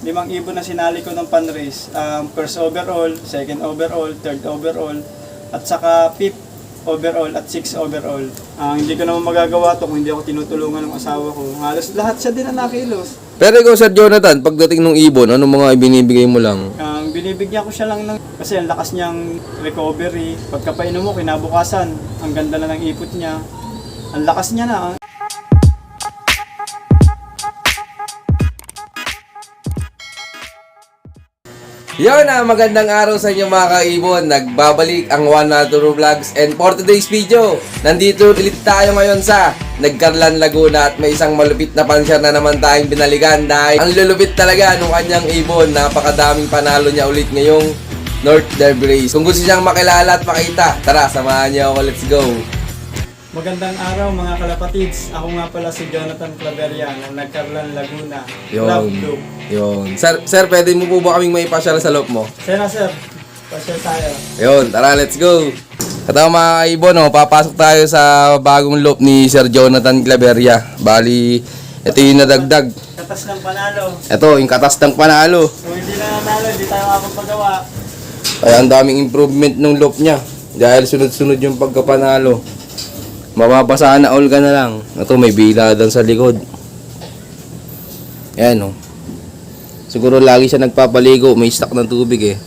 limang ibon na sinali ko ng pan-race. First overall, second overall, third overall, at saka fifth overall at sixth overall. Hindi ko naman magagawa to kung hindi ako tinutulungan ng asawa ko. Halos lahat siya din ang nakilos. Pero ikaw, Sir Jonathan, pagdating ng ibon, anong mga ibinibigay mo lang? Binibigyan ko siya lang ng, kasi ang lakas niyang recovery. Pagkapainom mo, kinabukasan, ang ganda na ng ipot niya. Ang lakas niya na. Yun na, magandang araw sa inyo mga kaibon. Nagbabalik ang One Natural Vlogs. And for today's video, nandito ulit tayo ngayon sa Nagkarlan, Laguna. At may isang malupit na pansyar na naman tayong binalikan. Dahil ang lulupit talaga nung kanyang ibon. Napakadaming panalo niya ulit ngayong North Derby Race. Kung gusto siyang makilala at makita, tara, samahan niyo ako. Let's go! Magandang araw mga kalapatids. Ako nga pala si Jonathan Claveria ng Nagkarlan, Laguna. Yun. Love Loop. Yun. Sir, pwede mo po ba kaming may pasyal sa loob mo? Sena sir, pasyal tayo. Yun, tara, let's go! Katawa mga kaibon, papasok tayo sa bagong loop ni Sir Jonathan Claveria. Bali, ito yung nadagdag. Katas ng panalo. Ito, yung katas ng panalo. Kung hindi na nanalo, hindi tayo makapagpagawa. Kaya ang daming improvement ng loop niya. Dahil sunod-sunod yung pagkapanalo. Mababasa na all ka na lang. Ito, may bila doon sa likod. Ayan, oh. Siguro lagi siya nagpapaligo. May stock ng tubig, eh.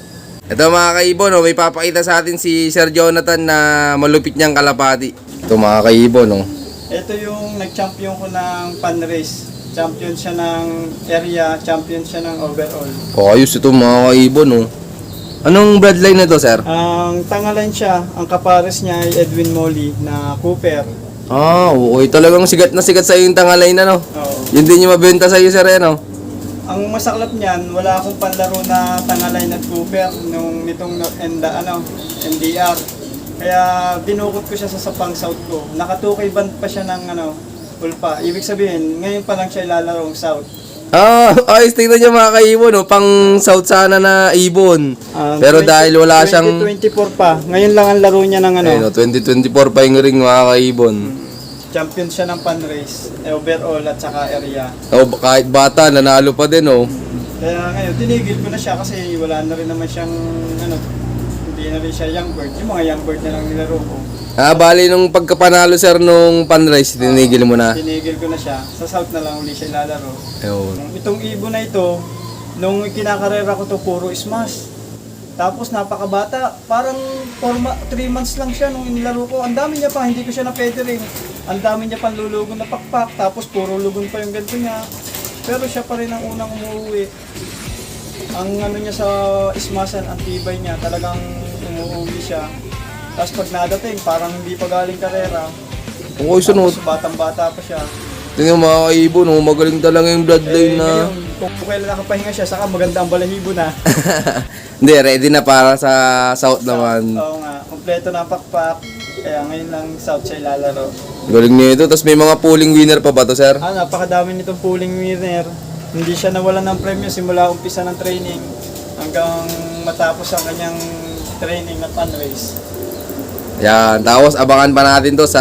Ito mga kaibon, oh, may papakita sa atin si Sir Jonathan na malupit niyang kalapati. Ito mga kaibon, oh. Ito yung nag-champion ko ng pan-race. Champion siya ng area, champion siya ng overall. Oh, ayos ito mga kaibon, oh. Anong bloodline na to, sir? Ang tangalan siya, ang kapares niya ay Edwin Molly na Cooper. Ah, okay. Talagang sigat na sigat sa yung tangalay na, no? Oo. Yun din yung mabenta sa iyo, sir, eh, no? Ang masaklap niyan, wala akong panlaro na tangalay at Cooper nung nitong NDR. Kaya binukot ko siya sa Sapang South ko. Nakatukay band pa siya ng ulpa. Ibig sabihin, ngayon pa lang siya ilalaro ng South. Ah, ayos, tingnan niyo mga kaibon, no? Pang South sana na ibon. Pero dahil wala siyang... 2024 pa. Ngayon lang ang laro niya ng Ayun, no? 2024 pa yung ring mga kaibon. Champion siya ng pan-race, overall at saka area. Oh, kahit bata, nanalo pa din, oh. Kaya ngayon, tinigil ko na siya kasi wala na rin naman siyang, hindi na rin siya young bird. Yung mga young bird na lang nilaro ko. Ah, bali nung pagkapanalo, sir, nung pan-race, tinigil mo na. Tinigil ko na siya. Sa South na lang uli siya ilalaro. Ayun. Itong ibon na ito, nung kinakarera ko to puro smash. Tapos napakabata, parang 3 months lang siya nung inilaro ko. Ang dami niya pa, hindi ko siya na-feathering. Ang dami niya pang lulugon na pakpak, tapos puro lugon pa yung ganito niya. Pero siya pa rin ang unang umuwi. Ang niya sa smashan, ang tibay niya, talagang umuwi siya. Tapos pag nadating, parang hindi pa galing karera. Okay, sunod. Tapos batang-bata pa siya. Tingnan mga kaibon, oh, magaling talaga yung bloodline na... Ngayon, kung kailan nakapahinga siya, saka maganda ang balahibo na. Hindi, ready na para sa South naman. Oo nga, kompleto na ang pakpak. Kaya ngayon lang South siya ilalaro. Galing nito. Tapos may mga pooling winner pa ba to, sir? Napakadami nitong pooling winner. Hindi siya nawalan ng premyo simula umpisa ng training hanggang matapos ang kanyang training at pan-race. Yan. Tapos abangan pa natin to sa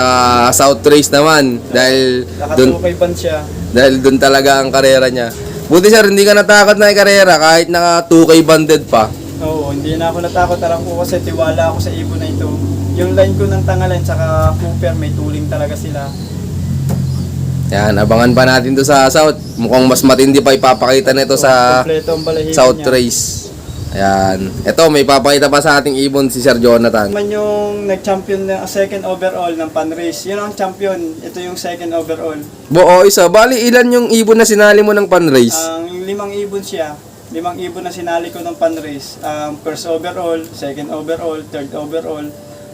South Race naman. Dahil dun, Nakatukay band siya. dahil dun talaga ang karera niya. Buti, sir, hindi ka natakot na yung karera kahit naka 2K banded pa. Oo, hindi na ako natakot. Alam ko kasi tiwala ako sa ibon na ito. Yung line ko ng tangalan saka Cooper, may tuling talaga sila. Yan. Abangan pa natin to sa South. Mukhang mas matindi pa ipapakita nito sa Kompleto ang balahibo South niya. Race. Ayan. Ito, may papakita pa sa ating ibon si Sir Jonathan. Man yung nag-champion na second overall ng pan-race. Yun ang champion. Ito yung second overall. Oo, isa. Bali, ilan yung ibon na sinali mo ng pan-race? Ang 5 ibon siya. 5 ibon na sinali ko ng pan-race. First overall, second overall, third overall,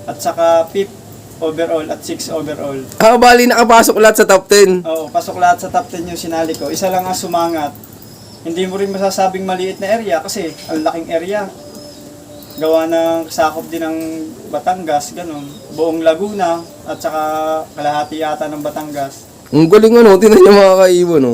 at saka fifth overall at sixth overall. Ah, bali, nakapasok lahat sa top 10. Oo, pasok lahat sa top 10 yung sinali ko. Isa lang ang sumangat. Hindi mo rin masasabing maliit na area kasi ang laking area. Gawa ng sakop din ng Batangas, ganun. Buong Laguna at saka kalahati yata ng Batangas. Ang galing, ano, tinan niyo mga kaibon, no?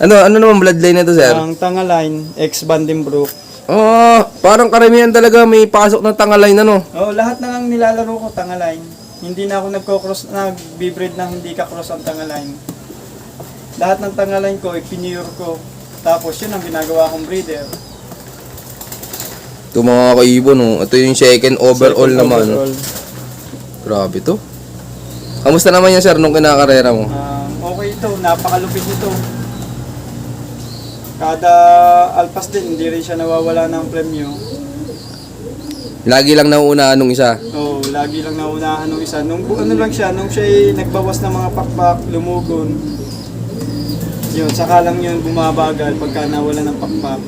Ano naman bloodline na to, sir? Ang Tangaline, ex-Vandenbroek. Oh, parang karamihan talaga may pasok ng tangaline, ano? Oo, lahat na lang nilalaro ko Tangaline. Hindi na ako nag-breed ng hindi ka-cross ang Tangaline. Lahat ng Tangaline ko, ipinure ko. Tapos yun ang ginagawa kong breeder. Ito mga kaibon, oh. Ito yung second overall Second naman. overall. Grabe to. Kamusta naman yan, sir, nung kinakarera mo? Okay ito, napakalupit nito. Kada alpas din, hindi rin siya nawawala ng premyo. Lagi lang nauunahan nung isa. Oo, lagi lang naunahan nung isa. Nung ano lang siya, nung siya nagbawas ng mga pakpak, lumugon. Yun, saka lang yun bumabagal pagka nawala ng pakpak.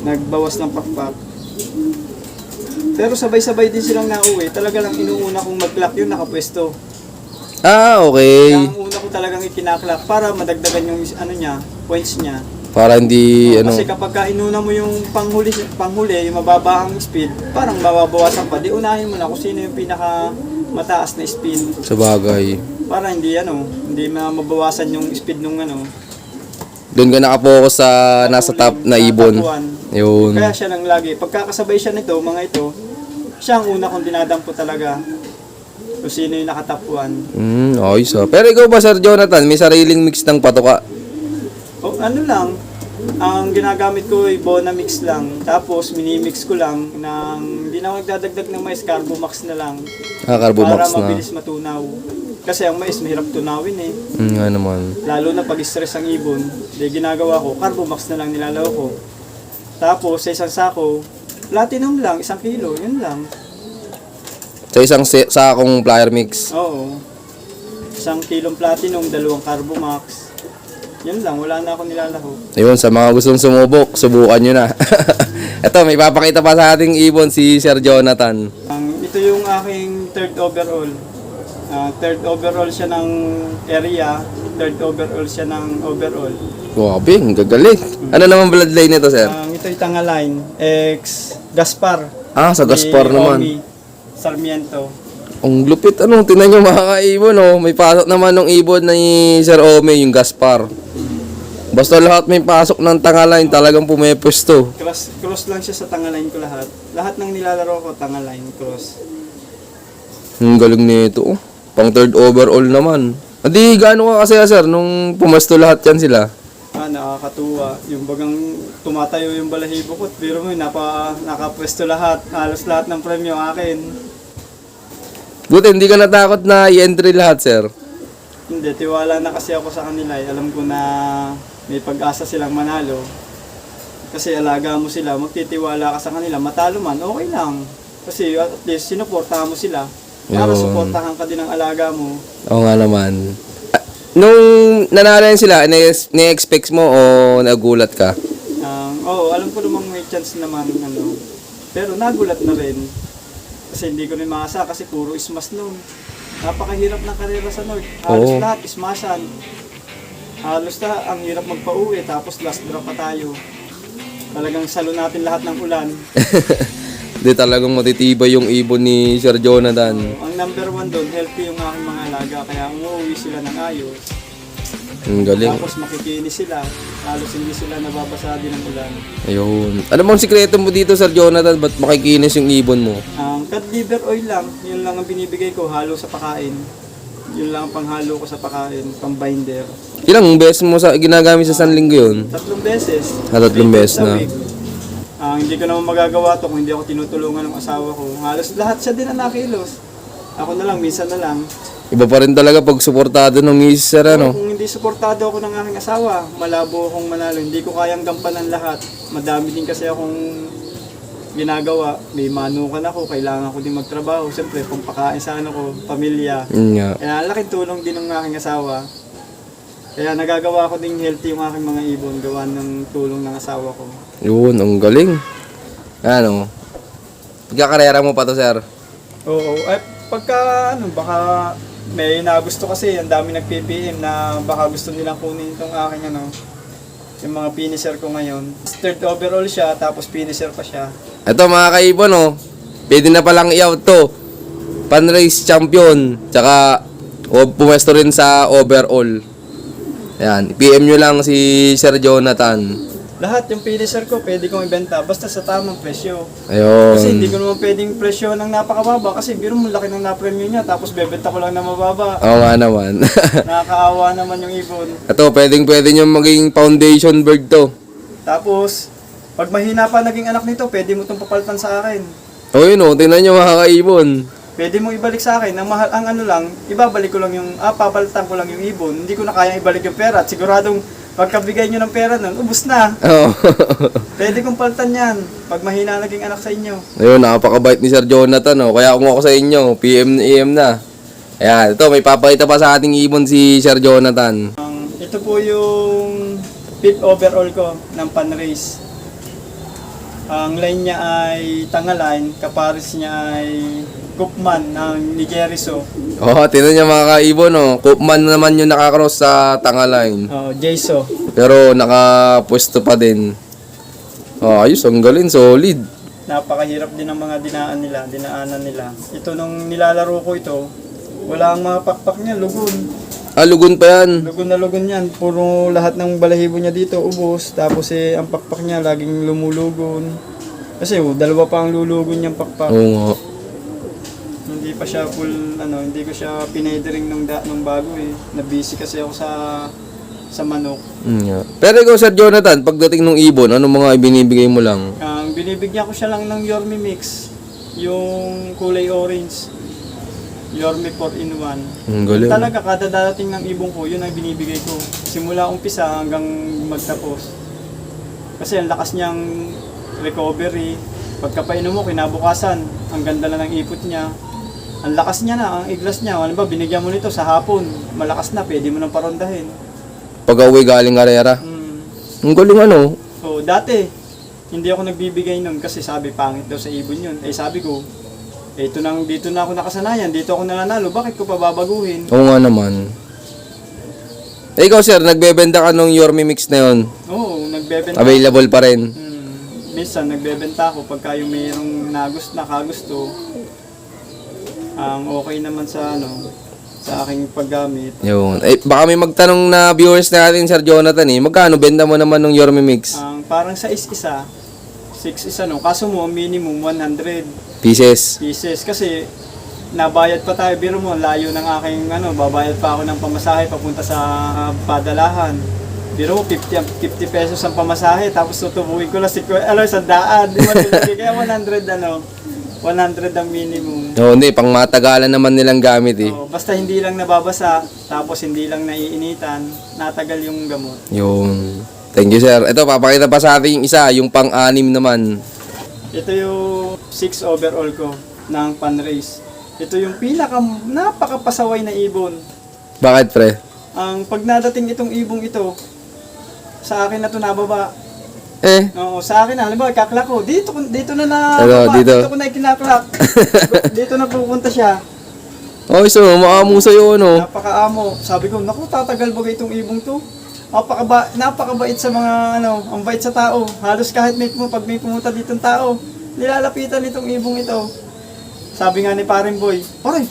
Nagbawas ng pakpak. Pero sabay-sabay din silang nauwi. Talaga lang inuuna kong mag-clock yun, nakapwesto. Ah, okay. Kaya ang una ko talagang ikinaklock para madagdagan yung ano niya, points niya. Para hindi, Kasi kapag ka inuna mo yung panghuli, yung mababa ang speed, parang mababawasan pa. Di unahin mo na kung sino yung pinaka mataas na speed. sa bagay. Para hindi hindi mabawasan yung speed nung Doon ka nakapokus sa nasa top na ibon. tatuan. Yun. Kaya siya lang lagi. Pagkakasabay siya nito, mga ito, siya ang una kong dinadampo talaga. Kung sino yung nakatapuan. Ayos ah. Pero ikaw ba, Sir Jonathan, may sariling mix ng patoka? O ano lang, ang ginagamit ko ay Bona mix lang. Tapos minimix ko lang hindi na ako nagdadagdag ng mais, Carbo Max na lang. Carbomax Para na. mabilis matunaw. Kasi ang mais mahirap tunawin Nga naman. Lalo na pag stress ang ibon. Di ginagawa ko, Carbo Max na lang nilalaw ko. Tapos sa isang sako, platinum lang, 1 kilo, yun lang. Sa isang sakong flyer mix. Oo. 1 kilong platinum, 2 Carbo Max. Yun lang, wala na ako nilalaho. Ayun, sa mga gustong sumubok, subukan nyo na. Ito, may papakita pa sa ating ibon si Sir Jonathan. Ito yung aking third overall. Third overall siya ng area, third overall siya ng overall. Grabe, ang gagaling. Ano naman bloodline nito, sir? Ito yung Tangaline, ex Gaspar. Sa Gaspar ni naman. Omi Sarmiento. Ang lupit, tingnan nyo mga kaibon, may pasok naman ng ibon ni Sir Ome, yung Gaspar. Basta lahat may pasok ng Tangaline, talagang pumepwesto. Cross lang siya sa Tangaline ko lahat. Lahat ng nilalaro ko, Tangaline, cross. Ang galing nito, pang third overall naman. Hindi, gaano ka kasi, sir, nung pumesto lahat yan sila? Nakakatuwa. Yung bagang tumatayo yung balahibo ko, pero mo, nakapwesto lahat. Halos lahat ng premyo akin. Buti, hindi ka natakot na i-entry lahat, sir? Hindi, tiwala na kasi ako sa kanila. Alam ko na may pag-asa silang manalo. Kasi alaga mo sila, magtitiwala ka sa kanila. Matalo man, okay lang. Kasi at least sinuportahan mo sila. Para Yun. suportahan ka din ng alaga mo. Oo nga naman. Nung nanalo yan sila, na-expect mo o nagulat ka? Oo, alam ko namang may chance naman. Pero nagulat na rin. Kasi hindi ko rin maasa kasi puro ismas noon. Napakahirap ng karera sa North. Halos Oo. lahat ismasan. Halos lahat ang hirap magpa-uwi tapos last draw pa tayo. Talagang salo natin lahat ng ulan. Di talagang matitibay yung ibon ni Sir Jonathan. Ang number 1 doon, healthy yung aking mga alaga kaya umuwi sila ng ayos. Ang galing. Tapos makikinis sila. Halos hindi sila nababasa din ng ulan. Ayun. Ano bang sikreto mo dito, Sir Jonathan? Ba't makikinis yung ibon mo? Ang cod liver oil lang, yun lang ang binibigay ko, halo sa pakain. Yun lang ang panghalo ko sa pakain, pang binder. Ilang beses mo ginagamit sa Sanlinggo yun? 3 beses. 3 beses Sa na. week. Hindi ko naman magagawa to kung hindi ako tinutulungan ng asawa ko. Halos lahat siya din ang nakilos. Ako na lang, minsan na lang. Iba pa rin talaga pag suportado ng misis, sir, ano? Kung hindi suportado ako ng aking asawa, malabo akong manalo. Hindi ko kayang gampanan lahat. Madami din kasi akong ginagawa. May manukan ako, kailangan ko din magtrabaho. Siyempre, pampakain sa ko, pamilya. Yun nga. Kaya laking tulong din ng aking asawa. Kaya nagagawa ko ding healthy yung aking mga ibon, gawa ng tulong ng asawa ko. Yun, ang galing. Ano? Pagkakarera mo pa to, sir? Oo, pagka baka may nagusto kasi, ang dami nag-PPM na baka gusto nilang kunin itong aking yung mga finisher ko ngayon. Third overall siya, tapos finisher pa siya. Ito mga kaibon, pwede na palang i-out to. Pan-race champion, tsaka pumesto rin sa overall. Ayan, PM nyo lang si Sir Jonathan. Lahat yung finisher ko, pwede kong ibenta basta sa tamang presyo. Ayun. Kasi hindi ko naman pwedeng presyo ng napakababa kasi biro mo laki ng na-premyo niya tapos bebenta ko lang na mababa. Oo nga naman. Nakakaawa naman yung ibon. Ito, pwede nyo maging foundation bird to. Tapos, pag mahina pa naging anak nito, pwede mo itong papalitan sa akin. O yun o, tingnan nyo mga kaibon. Pwede mo ibalik sa akin. Ang mahal, ang ano lang, ibabalik ko lang yung, papalitan ko lang yung ibon. Hindi ko na kayang ibalik yung pera. At siguradong, pagkabigay nyo ng pera nun, ubus na. Oo. Pwede kong palitan yan. Pag mahina naging anak sa inyo. Ayun, napakabait ni Sir Jonathan o. Kaya kung ako sa inyo, PM na AM na. Ayan, ito, may papakita pa sa ating ibon si Sir Jonathan. Ito po yung 5th overall ko ng pan-race. Ang line niya ay Tangaline, kapares niya ay Koopman ng Nigeriso. Oh, tingnan niya mga kaibon o. Koopman naman yung nakakross sa Tangaline. Jayso. Pero nakapwesto pa din. Oh, ayos, ang galing, solid. Napakahirap din ang mga dinaanan nila. Ito nung nilalaro ko ito, wala ang mga pakpak niya, lugon. Ah, lugon pa yan. Lugon na lugon yan. Puro lahat ng balahibo niya dito, ubos. Tapos ang pakpak niya laging lumulugon. Kasi dalawa pa ang lulugon niyang pakpak. Oo nga. Hindi pa siya full, hindi ko siya pinedering nung bago eh. Na-busy kasi ako sa manok. Yeah. Pero ikaw, Sir Jonathan, pagdating ng ibon, anong mga ibinibigay mo lang? Ang binibigyan ko siya lang ng Yorme Mix. Yung kulay orange. Yorme 4-in-1. Ang galing. Talaga, kada darating ng ibon ko, yun ang binibigay ko. Simula umpisa hanggang magtapos. Kasi ang lakas niyang recovery. Pagkapainom mo, kinabukasan, ang ganda na ng ipot niya. Ang lakas niya na, ang iglas niya. Alam ba, binigyan mo nito sa hapon, malakas na, pwede mo nang parondahin. Pag-uwi galing karera. Ang galing ano. So, dati, hindi ako nagbibigay nun kasi sabi, pangit daw sa ibon yun. Eh, sabi ko, dito na ako nakasanayan, dito ako nananalo, bakit ko pa babaguhin? Oo nga naman. Eh, ikaw, Sir, nagbebenta ka nung Yorme Mix na yun. Oo, nagbebenta. Available pa rin. Minsan, nagbebenta ako pagka yung mayroong nakagusto. Ang okay naman sa aking paggamit. Yun. Eh, baka may magtanong na viewers natin, Sir Jonathan eh. Magkano benta mo naman nung Yorme Mix? Parang sa isa, 6 isa no. Kaso mo, minimum 100 Pieces. Kasi nabayad pa tayo. Biro mo, layo ng aking babayad pa ako ng pamasahe papunta sa padalahan. Biro mo, 50 pesos ang pamasahe. Tapos tutubuhin ko lang 100. Di ba nilagay? Kaya 100 ang minimum. Oo, hindi. Pang matagalan naman nilang gamit eh. Basta hindi lang nababasa, tapos hindi lang naiinitan, natagal yung gamot. Yung... Thank you, Sir. Ito, papakita pa sa atin yung isa, yung pang-anim naman. Ito yung 6 overall ko ng pan-race. Ito yung napakapasaway na ibon. Bakit, pre? Pag nadating itong ibong ito, sa akin na ito nababa. Oo, sa akin na, halimbawa, kaklak ko, dito na nababa, dito ko na ikinaklak. Dito na pupunta siya. Oh, so, maamo sa'yo, ano? Napakaamo. Sabi ko, naku, tatagal ba itong ibong to? Napakabait sa mga ang bait sa tao. Halos kahit pag may pumunta ditong tao, nilalapitan itong ibong ito. Sabi nga ni Paring Boy, "Pare,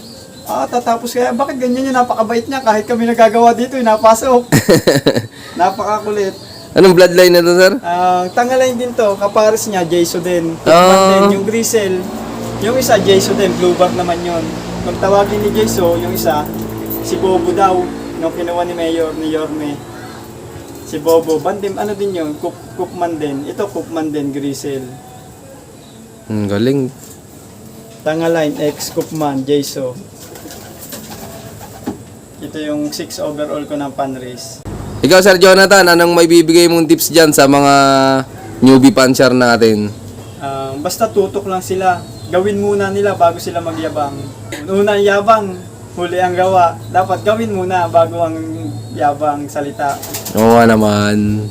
tatapos kaya bakit ganyan yung napakabait niya kahit kami nagagawa dito, napasok." Napakakulit. Anong bloodline na to, Sir? Tangaline din to, kapares niya, Jayso din. Then yung Grisel, yung isa Jayso din, blue bar naman yon. Kung tawagin ni Jayso, yung isa, si Bobo daw, nung kinuha ni Mayor, ni Yorme. Si Bobo, bandim, din yun, Koopman din. Ito, Koopman din, Grisel. Galing. Tangaline, ex-Koopman, Jayso. Ito yung 6 overall ko ng pan-race. Ikaw, Sir Jonathan, anong may bibigay mong tips dyan sa mga newbie puncher natin? Basta tutok lang sila. Gawin muna nila bago sila magyabang. Una ang yabang, huli ang gawa. Dapat gawin muna bago ang yabang salita. Oo nga naman.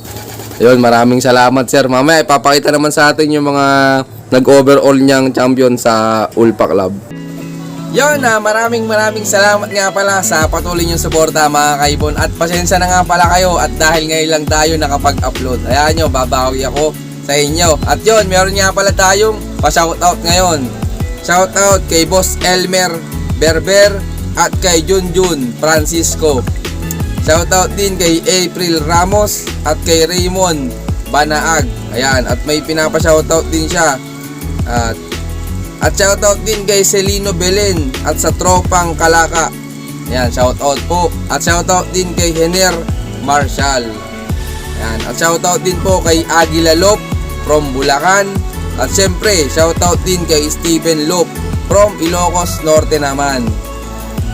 Ayun, maraming salamat, Sir. Mamaya, ipapakita naman sa atin yung mga nag-overall niyang champion sa Ulpa Club. Yun, maraming salamat nga pala sa patuloy niyong suporta, mga kaibon. At pasensya na nga pala kayo at dahil ngayon lang tayo nakapag-upload. Ayan nyo, babawi ako sa inyo. At yun, meron nga pala tayong pa-shoutout ngayon. Shoutout kay Boss Elmer Berber at kay Junjun Francisco. Shoutout din kay April Ramos at kay Raymond Banaag. Ayan, at may pinapa-shoutout din siya. At shoutout din kay Celino Belen at sa tropang Kalaka. Ayan, shoutout po. At shoutout din kay Hener Marshall. Ayan, at shoutout din po kay Aguila Lop from Bulacan. At syempre, shoutout din kay Steven Lop from Ilocos Norte naman.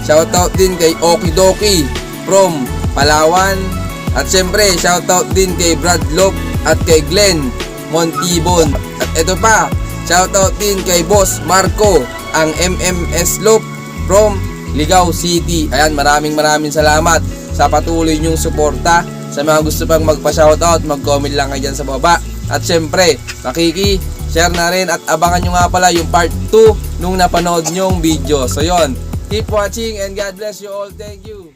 Shoutout din kay Okidoki from Palawan. At syempre, shoutout din kay Brad Lop at kay Glenn Montibon. At ito pa, shoutout din kay Boss Marco, ang MMS Lop from Ligao City. Ayan, maraming salamat sa patuloy nyong suporta. Sa mga gusto pang magpa-shoutout, mag-comment lang kayo dyan sa baba. At syempre, share na rin at abangan nyo nga pala yung part 2 nung napanood nyong video. So yon, keep watching and God bless you all. Thank you.